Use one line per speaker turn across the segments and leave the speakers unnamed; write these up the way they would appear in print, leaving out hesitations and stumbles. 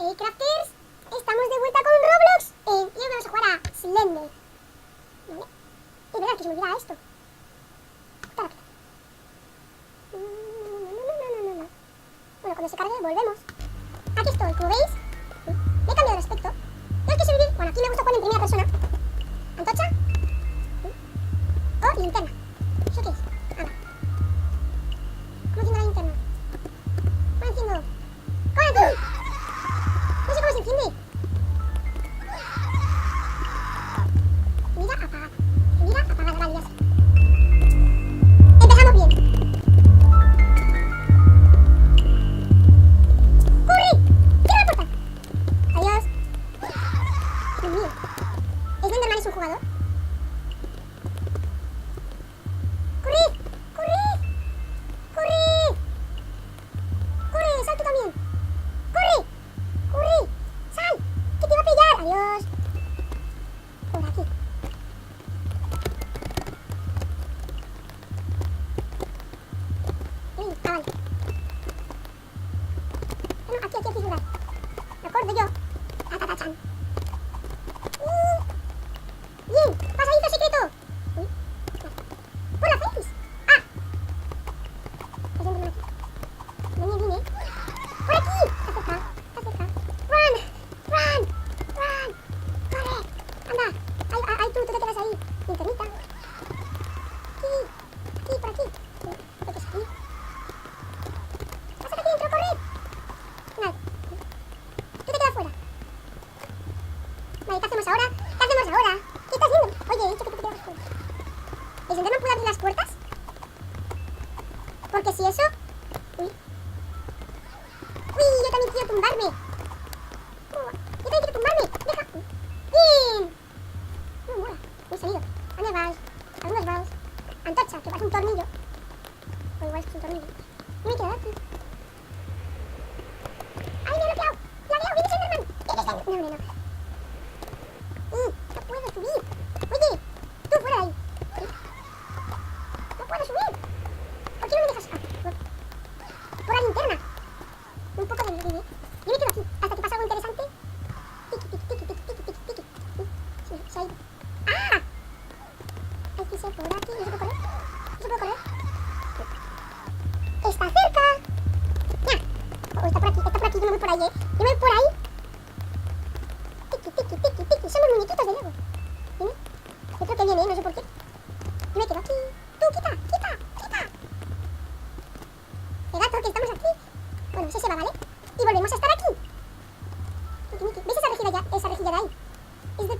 Crafters, estamos de vuelta con Roblox y hoy vamos a jugar a Slender. ¿Vale? Es verdad que se me olvida esto. No. Bueno, cuando se cargue volvemos. Aquí estoy, como veis. Me he cambiado de aspecto. Yo es que soy vivir. Bueno, aquí me gusta jugar en primera persona. Antorcha. O linterna. ¿Eso qué es? Ah, va. ¿Cómo enciendo la linterna? ¿Cómo enciendo? ¿Cómo enciendo? No sé cómo se enciende. Mira apagada. Mira apagada, vale, ya sé. Empezamos bien. ¡Corre! ¡Cierra la puerta! Adiós. Dios mío. ¿Slenderman es un jugador? ¡Corre! ¡Corre! ¡Corre! ¡Corre! ¡Sal tú también! ¡Corre! ¡Corre! ¡Sal! ¡Que te va a pillar! ¡Adiós! Por aquí. Vale. Bueno, aquí es lugar. Me acuerdo yo. Ta-ta-ta-chan. Bien, pasadizo secreto. Uy, vale. ¡Hola, Félix! ¡Ah! Pues entra aquí. Viene. ¡Por aquí! Está cerca. ¡Run! ¡Corre! Anda. Ay, tú te quedas ahí. Linternita. Aquí, por aquí. ¿Qué es aquí? ¡Pásate aquí dentro, corre! Nada. Tú te quedas fuera. Vale, ¿qué hacemos ahora? ¿Qué estás haciendo? Oye, he dicho que tú te quedas fuera. ¿El Slenderman puede abrir las puertas? Porque si eso... Uy, yo también quiero tumbarme. Yo también quiero tumbarme. Deja. Bien. No me mola. Me he salido. ¿Dónde vas? ¿A dónde vas? Antorcha, que parece un tornillo. O igual es un tornillo. Yo me he quedado aquí. ¡Ay, me he bloqueado! ¡Viene Slenderman! No. No puedo subir. Oye, tú fuera de ahí. No puedo subir. ¿Por qué no me dejas? Por la linterna. Un poco de... Yo me quedo aquí hasta que pasa algo interesante. Tiki. Se ha ido. ¡Ah! Hay que ser por aquí. ¿No se puede correr? ¡Está cerca! ¡Ya! Está por aquí. Yo me voy por ahí, Yo me voy por ahí. Tiki. Son los muñequitos de Lego. ¿Viene? Yo creo que viene, no sé por qué. Yo me quedo aquí. ¡Tú, quita! El gato, que estamos aquí. Bueno, ese se va, ¿vale? Y volvemos a estar aquí. ¿Ves esa rejilla de ahí? Es de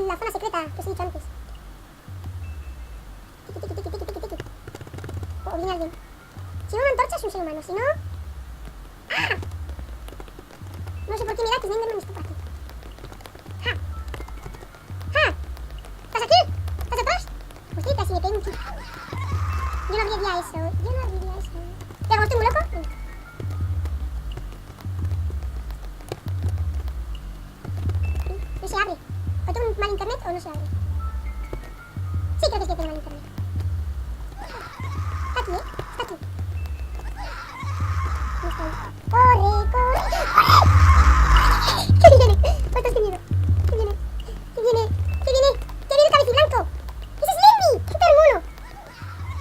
la zona secreta que os he dicho antes. Tiki. O viene alguien. Si no, una antorcha es un ser humano. Si no... ¡Ah! No sé por qué me da que Slenderman está por aquí. ¡Ja! ¿Estás aquí? ¿Estás atrás? Hostia, casi me pego un chip. Yo no abriría eso. ¿Ya como estoy muy loco? No se abre. ¿O tengo un mal internet o no se abre? Sí, creo que sí que tengo mal internet. Está aquí, Está aquí. No está ahí. ¡Corre! ¿Qué viene? ¡Ostras, qué miedo! ¿Qué viene? ¡Que viene el cabeciblanco! ¡Ese es Lemmy! ¡Qué súper mono!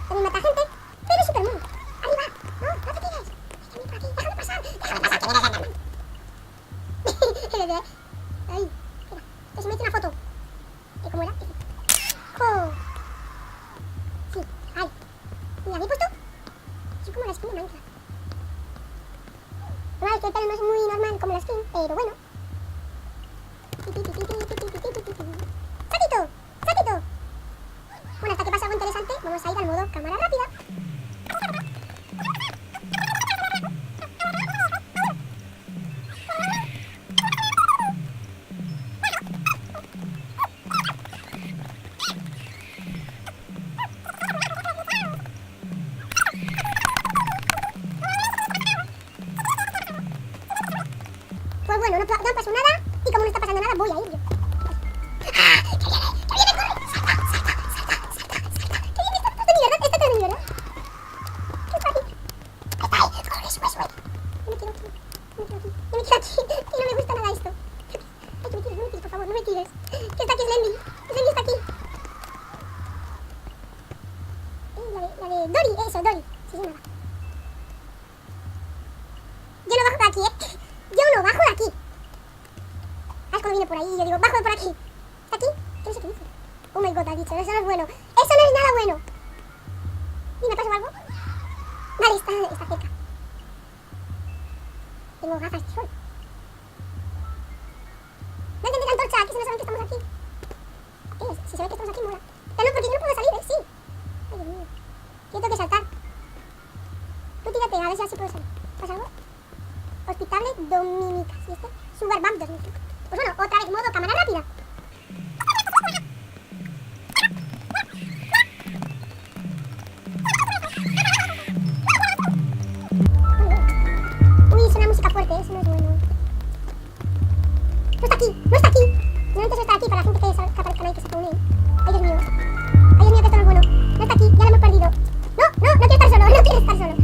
También mata gente, pero es súper mono. ¡Arriba! ¡No te tires! ¡Déjame por aquí! ¡Déjame pasar! ¡Que viene Slenderman! ¡Ay! Espera, que se me hizo una foto. ¿Cómo era? ¡Jo! Sí, ahí. Mira, ¿me he puesto? Soy como la skin de Minecraft. Normal, es que el pelo no es muy normal como la skin, pero bueno. ¡Satito! Bueno, hasta que pase algo interesante, vamos a ir al modo cámara rápida. Pues bueno, no pasó nada y como no está pasando nada, voy a ir yo. ¡Ah! ¡Que viene! ¡Corre! ¡Salta! ¡Que viene! Está de mi verdad. ¿Qué está ahí? Ahí. Sube. Yo me quedo aquí. Que no me gusta viene por ahí y yo digo, bajo por aquí. ¿Está aquí? ¿Qué no sé qué dice? Oh my god, ha dicho, eso no es bueno. Eso no es nada bueno. Dime, ¿pasa algo? Vale, está cerca. Tengo gafas de sol. No enciendes la antorcha, que si no saben que estamos aquí. ¿Qué es? Si se ve que estamos aquí, mola. Pero no, porque yo no puedo salir, sí. Ay, Dios mío. Yo tengo que saltar. Tú tírate, a ver si así puedo salir. ¿Pasa algo? Hospitable Dominicas. ¿Y este? Sugar Bump 2005. Pues bueno, otra vez modo cámara rápida. Uy, suena música fuerte, eso no es bueno. No está aquí, no está aquí. Normalmente suele estar aquí para la gente que aparezca ahí, que se reúne. Ay, Dios mío. Ay, Dios mío, que esto no es bueno. No está aquí, ya lo hemos perdido. No quiero estar solo, no quiero estar solo.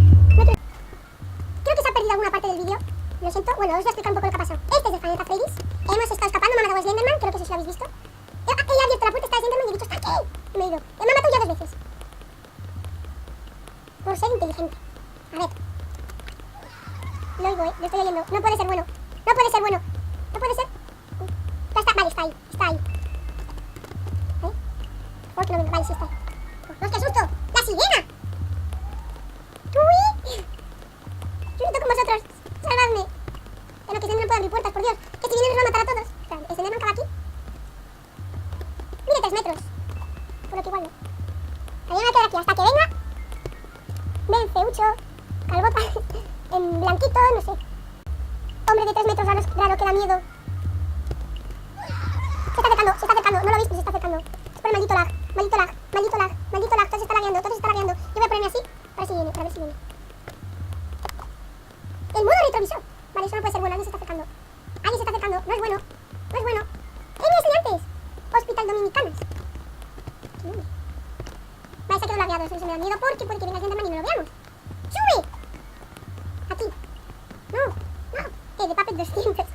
Creo que se ha perdido alguna parte del vídeo. Lo siento. Bueno, os voy a explicar un poco lo que ha pasado. Este es de Final Fantasy. Hemos estado escapando, me ha matado a Slenderman, creo que eso sí lo habéis visto. He abierto la puerta, está Slenderman y he dicho, está aquí. Y me he ido. Me ha matado ya 2 veces. Por ser inteligente. A ver. Lo oigo, lo estoy oyendo. No puede ser bueno. No puede ser bueno. No puede ser. Vale, está ahí. Está ahí. ¿Eh? Oh, que no me... Vale, sí está ahí. Oh, ¡qué susto! ¡La sirena! ¡Uy! Yo estoy con vosotros. ¡Salvadme! Pero que Slenderman puede abrir puertas, por Dios. Que si viene nos va a matar a todos. Espera, ¿el Slenderman acaba aquí? Mire, 3 metros. Por lo que igual no. Ahí me voy a quedar aquí hasta que venga. Ven, Feucho. Calvota. En blanquito, no sé. Hombre de 3 metros raro que da miedo. Se está acercando. No lo veis, pero se está acercando. Es por el maldito lag. Todo se está lagueando. Yo voy a ponerme así. Para ver si viene. El modo retrovisor. Vale, eso no puede ser bueno. Alguien se está acercando. No es bueno. ¡Mira, estudiantes! Hospital Dominicanas. ¿Qué nombre? Vale, se ha quedado lagueado. Eso se me da miedo porque puede que venga Slenderman y no lo veamos. ¡Sube! Aquí. No. De Puppet 200.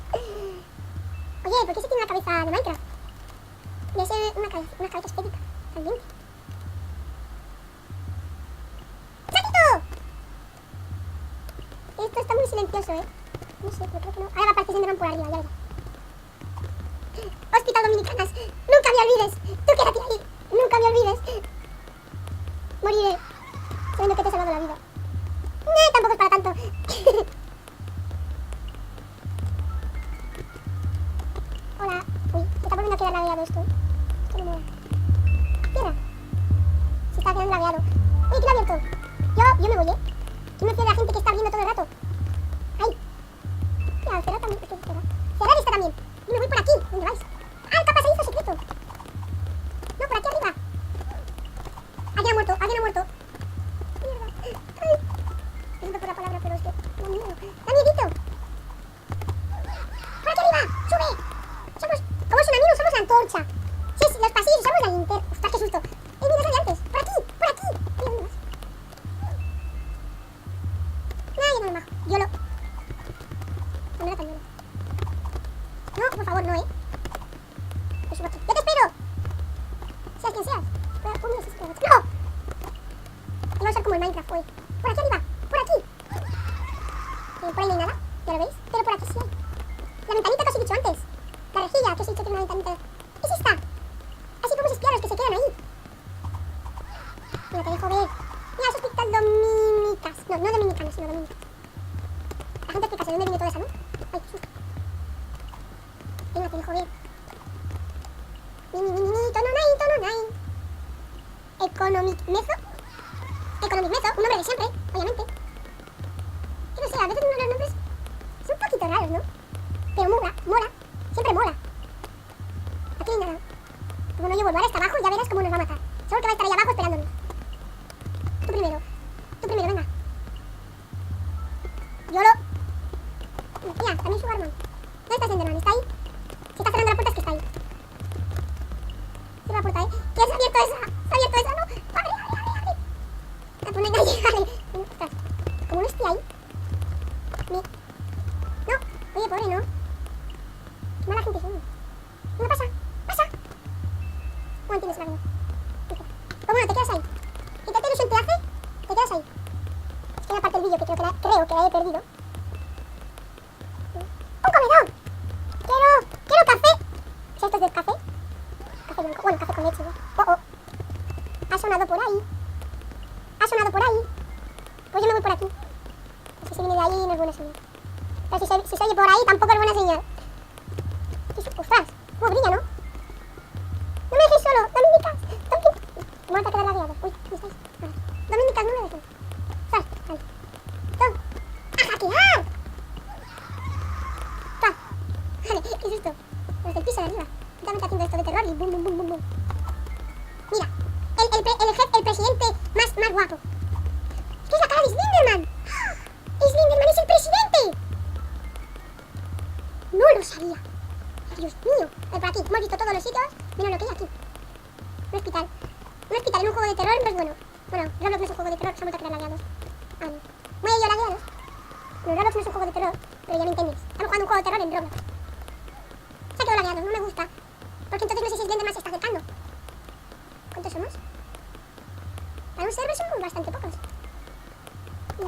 Oye, ¿por qué ese tiene una cabeza de Minecraft? Y ese una cabeza estética. También. ¡Satito! Esto está muy silencioso, ¿eh? No sé, pero creo que no. Ahora va a aparecer Slenderman por arriba, ya verás. Hospital Dominicanas. Nunca me olvides. Tú quédate ahí. Nunca me olvides. Moriré. Sabiendo que te he salvado la vida. Tampoco es para tanto. Hola. Uy, se está volviendo a quedar lagueado esto. Esto no mola. Tierra. Se está quedando lagueado. Uy, ¿quién lo ha abierto? Yo me voy, ¿eh? Yo me fío de la gente que está abriendo todo el rato. ¡Ay! Mira, cerrar también. Cerrar esta también. Yo me voy por aquí. ¿Dónde vais? ¡Ah, el pasadizo secreto! No, por aquí arriba. Alguien ha muerto. Mierda. ¡Ay! Siento por la palabra, pero es que da miedo. ¡Da miedito! ¡Por aquí arriba! ¡Sube! ¿Cómo son amigos? Somos la antorcha. Sí, los pasillos usamos la linterna. ¡Ostras, qué susto! Mira, soy antes. ¡Por aquí! Mira, ¿dónde vas? Yo no me bajo. YOLO. No era tan YOLO. No, por favor, no, ¿eh? Yo subo aquí. ¡Yo te espero! Seas quien seas. ¡No! Iba a usar como el Minecraft, güey. Por aquí arriba. Por aquí. Por ahí no hay nada. ¿Ya lo veis? Pero por aquí sí hay. La ventanita que os he dicho antes. La rejilla que os he dicho que tiene una ventanita. Es esta. Así podemos espiar a los que se quedan ahí. Mira, te dejo ver. Mira, es Hospital Dominicas. No Dominicanas, sino Dominicas. La gente explica de dónde viene toda esa luz. Ay, qué susto. Venga, te dejo ver. Tononai. Economic Method, un nombre de siempre, obviamente. Que no sé, a veces los nombres son un poquito raros, ¿no? Pero mola, siempre mola. Aquí no hay nada. Como no llevo el bar hasta abajo, ya verás cómo nos va a matar. Seguro que va a estar ahí abajo esperándonos. Tú primero, venga. YOLO. Mira, también Sugarman. ¿Dónde está Slenderman? ¿Está ahí? Si está cerrando la puerta es que está ahí. Cierra la puerta, ¿eh? ¿Quién se ha abierto esa? ¿No? ¡Abre! Pues no hay nadie, abre. Ostras, como no estoy ahí. No, oye, pobre, no. Qué mala gente son. No, pasa. ¿Cómo entiendes la vida? Pues bueno, te quedas ahí. ¿Y qué ilusión te hace? Te quedas ahí. Es que hay una parte del vídeo que creo que la he perdido. ¡Un comedor! ¡Quiero café! con leche, ¿eh? Oh, oh. Ha sonado por ahí. Ha sonado por ahí. Pues yo me voy por aquí. No sé si viene de ahí, no es buena señal. Pero si se oye por ahí, tampoco es buena señal. ¡Ostras! ¿Cómo brilla, no? ¡No me dejéis solo! ¡Dominicas! Muerta a quedar lagueado. Uy, ¿dónde estáis? Vale. Dominicas, no me dejes. ¡Ostras! Vale. ¡Tom! ¡A hackear! ¡Pah! Vale, ¿qué es esto? Los del piso de arriba. Totalmente haciendo esto de terror y bum, bum, bum, bum, bum. Mira, el presidente más guapo. Es que es la cara de Slenderman. ¡Ah! ¡Slenderman es el presidente! No lo sabía. Dios mío. Por aquí, hemos visto todos los sitios, menos lo que hay aquí. Un hospital. Un hospital en un juego de terror no es bueno. Bueno, Roblox no es un juego de terror, se han vuelto a crear lagueados. Ah, no. Muy ello lagueados. No, Roblox no es un juego de terror, pero ya me entendéis. Estamos jugando un juego de terror en Roblox. Se ha quedado lagueados, no me gusta. Porque entonces no sé si Slenderman se está acercando. ¿Cuántos somos? Para un server somos bastante pocos. Ey,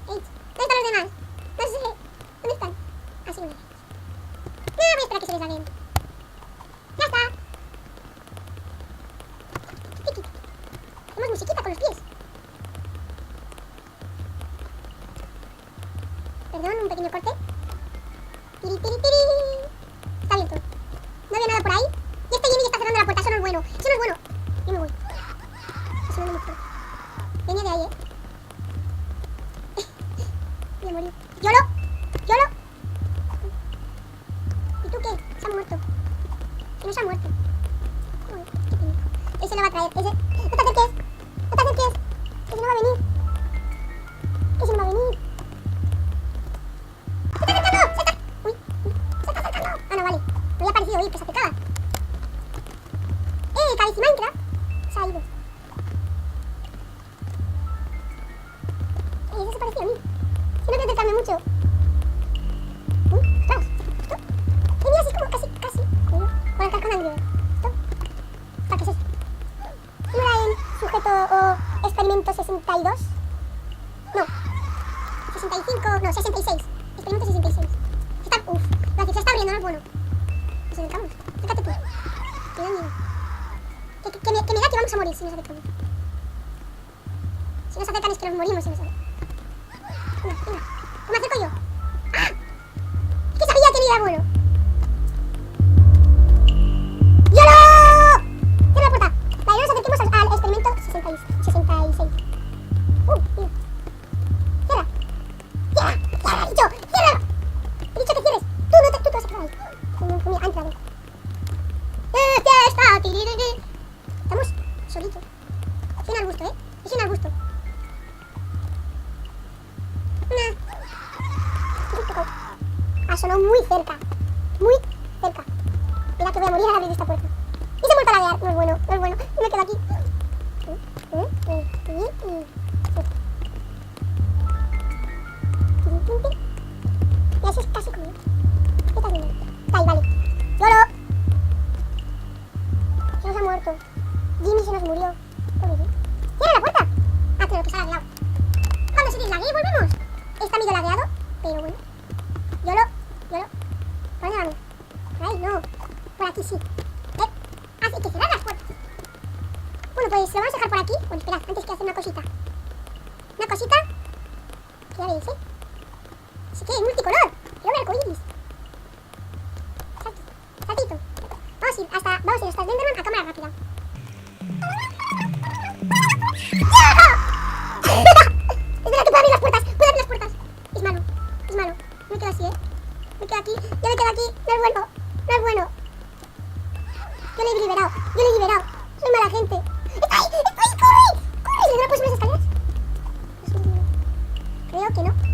¿dónde están los demás? No sé. ¿Dónde están? Así no me dejes. No, voy a esperar que se les laguen. ¡Ya está! Hacemos musiquita con los pies. Perdón, un pequeño corte. Tiri, tiri, tiri. Está abierto. No veo nada por ahí. Y este Jimmy está cerrando la puerta. Eso no es bueno. Eso no es bueno. Yo me voy. Eso no es muy fuerte. Venía de ahí, Voy a morir. ¡Yolo! ¡Yolo! ¿Y tú qué? Se ha muerto. Que no se ha muerto. Joder, qué técnico. Ese no va a traer. Ese... ¡No te acerques! ¡No te acerques! Que ese no va a venir. Que ese no va a venir. ¡Se está acercando! ¡Se está... Uy! ¡Se está acercando! Ah, no, vale. Me había parecido oír que se acercaba. Cabeza Minecraft se ha ido. Eso se parecía a mí. Si no te acercarme mucho. ¡Ostras! ¿Esto? Venía así como casi. Con el carcón angry. ¿Esto? ¿Para qué es eso? ¿No era el sujeto o experimento 62? No. 65, no, 66. Experimento 66. Está, la cifra está abriendo, no es bueno. Nos acercamos. Fíjate tú. Me da miedo. Que me da que vamos a morir si nos acercamos. Si nos acercan es que nos morimos si nos acercan. Venga. ¿Cómo me acerco yo? ¡Ah! Es que sabía que no era bueno. ¡Yolo! Cierra la puerta. Vale, nos acerquemos al experimento 66. Mira. Cierra. ¡Cierra! ¡He dicho! ¡Cierra! He dicho que cierres. Tú te vas a quedar ahí. Mira, ha entrado. ¡Ya está! Estamos solitos. Es un arbusto, Es un arbusto. Ha sonado muy cerca. Muy cerca. Mira que voy a morir al abrir esta puerta. Y se ha vuelto a laguear. No es bueno, no es bueno. Y me quedo aquí. Y eso es casi como... ¿Qué está haciendo? Está ahí, vale. ¡Yolo! Se nos ha muerto. Jimmy se nos murió. Pobre. ¡Cierra la puerta! Ah, claro, que se ha lagueado. Cuando se deslaguee volvemos. Está medio lagueado, pero bueno. Yolo. ¿Por dónde vamos? Por ahí, no. Por aquí sí. Hay que cerrar las puertas. Bueno, pues lo vamos a dejar por aquí. Bueno, esperad, antes que hacer una cosita. Una cosita. Que ya veis, Sí que es multicolor. Quiero ver arcoíris. Saltito. Vamos a ir hasta Slenderman a cámara rápida. Espera que puedo abrir las puertas. Puedo abrir las puertas. Es malo. Me quedo así, Me quedo aquí. Yo me quedo aquí. No es bueno. Yo le he liberado. Soy mala gente. ¡Está ahí! ¡Corre! ¿Se me puedes subir las escaleras? Creo que no.